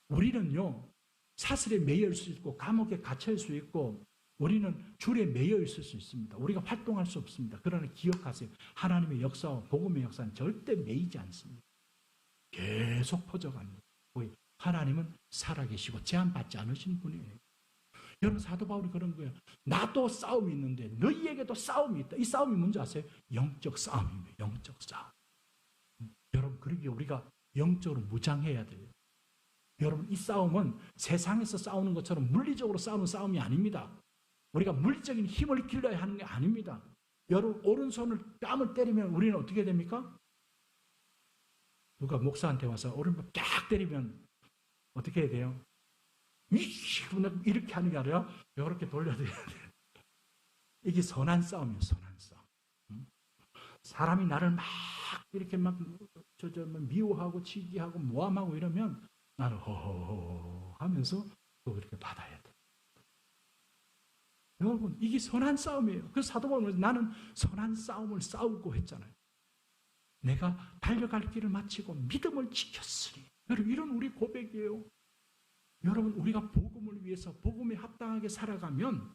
우리는요, 사슬에 매여 있을 수 있고 감옥에 갇혀 있을 수 있고 우리는 줄에 매여 있을 수 있습니다. 우리가 활동할 수 없습니다. 그러나 기억하세요. 하나님의 역사와 복음의 역사는 절대 매이지 않습니다. 계속 퍼져갑니다. 하나님은 살아계시고 제한받지 않으신 분이에요. 여러분, 사도 바울이 그런 거예요. 나도 싸움이 있는데 너희에게도 싸움이 있다. 이 싸움이 뭔지 아세요? 영적 싸움입니다. 영적 싸움. 여러분, 그러기에 우리가 영적으로 무장해야 돼요. 여러분, 이 싸움은 세상에서 싸우는 것처럼 물리적으로 싸우는 싸움이 아닙니다. 우리가 물리적인 힘을 길러야 하는 게 아닙니다. 여러분, 오른손을 뺨을 때리면 우리는 어떻게 됩니까? 누가 목사한테 와서 오른손 딱 때리면 어떻게 해야 돼요? 이렇게 하는 게 아니라 이렇게 돌려드려야 돼요. 이게 선한 싸움이에요. 선한 싸움. 사람이 나를 막 이렇게 막 미워하고 치기하고 모함하고 이러면 나는 호호호 하면서 또 그렇게 받아야 돼. 여러분, 이게 선한 싸움이에요. 그래서 사도 바울은 나는 선한 싸움을 싸우고 했잖아요. 내가 달려갈 길을 마치고 믿음을 지켰으니. 여러분, 이런 우리 고백이에요. 여러분, 우리가 복음을 위해서 복음에 합당하게 살아가면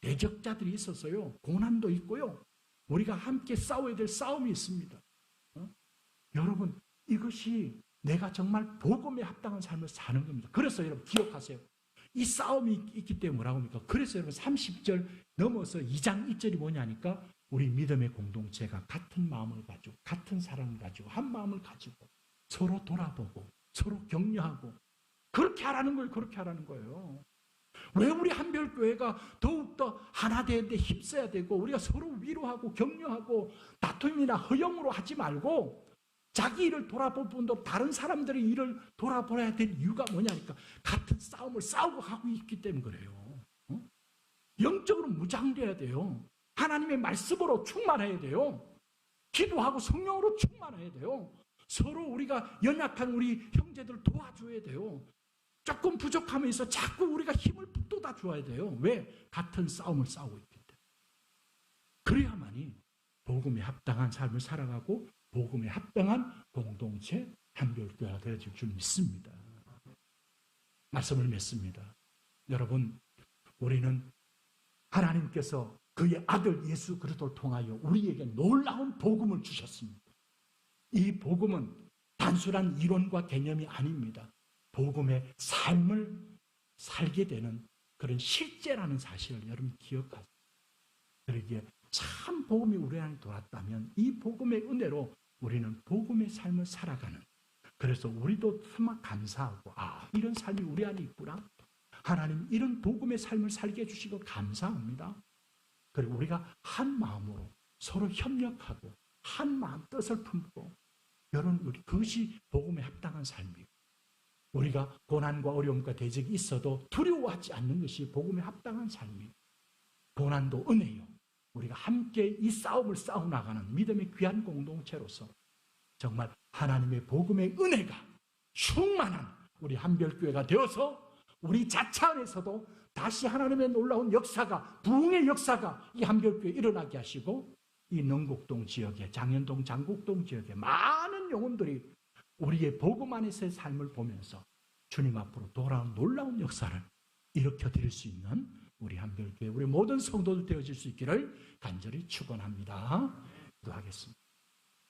대적자들이 있어서요. 고난도 있고요. 우리가 함께 싸워야 될 싸움이 있습니다. 여러분, 이것이 내가 정말 복음에 합당한 삶을 사는 겁니다. 그래서 여러분 기억하세요. 이 싸움이 있기 때문에 뭐라고 합니까? 그래서 여러분 30절 넘어서 2장 1절이 뭐냐니까 우리 믿음의 공동체가 같은 마음을 가지고 같은 사랑을 가지고 한 마음을 가지고 서로 돌아보고 서로 격려하고 그렇게 하라는 거예요. 그렇게 하라는 거예요. 왜 우리 한별교회가 더욱더 하나 되는데 힘써야 되고 우리가 서로 위로하고 격려하고 다툼이나 허영으로 하지 말고 자기 일을 돌아볼 뿐도 다른 사람들의 일을 돌아보아야 될 이유가 뭐냐니까 같은 싸움을 싸우고 하고 있기 때문에 그래요. 영적으로 무장돼야 돼요. 하나님의 말씀으로 충만해야 돼요. 기도하고 성령으로 충만해야 돼요. 서로 우리가 연약한 우리 형제들을 도와줘야 돼요. 조금 부족함에 있어 자꾸 우리가 힘을 북돋아 줘야 돼요. 왜? 같은 싸움을 싸우고 있기 때문에. 그래야만이 복음에 합당한 삶을 살아가고 복음에 합당한 공동체 한별교회가 되어질 줄 믿습니다. 말씀을 맺습니다. 여러분, 우리는 하나님께서 그의 아들 예수 그리스도를 통하여 우리에게 놀라운 복음을 주셨습니다. 이 복음은 단순한 이론과 개념이 아닙니다. 복음의 삶을 살게 되는 그런 실제라는 사실을 여러분 기억하세요. 그러기에 참 복음이 우리 안에 돌았다면 이 복음의 은혜로 우리는 복음의 삶을 살아가는, 그래서 우리도 정말 감사하고 이런 삶이 우리 안에 있구나. 하나님 이런 복음의 삶을 살게 해주시고 감사합니다. 그리고 우리가 한 마음으로 서로 협력하고 한 마음 뜻을 품고 여러분 그것이 복음에 합당한 삶이에요. 우리가 고난과 어려움과 대적이 있어도 두려워하지 않는 것이 복음에 합당한 삶이에요. 고난도 은혜요. 우리가 함께 이 싸움을 싸워나가는 믿음의 귀한 공동체로서 정말 하나님의 복음의 은혜가 충만한 우리 한별교회가 되어서 우리 자체 안에서도 다시 하나님의 놀라운 역사가, 부흥의 역사가 이 한별교회에 일어나게 하시고 이 능곡동 지역에, 장현동, 장곡동 지역에 많은 영혼들이 우리의 복음 안에서의 삶을 보면서 주님 앞으로 돌아오는 놀라운 역사를 일으켜 드릴 수 있는 우리 한별교회, 우리 모든 성도들 되어질 수 있기를 간절히 축원합니다. 기도하겠습니다.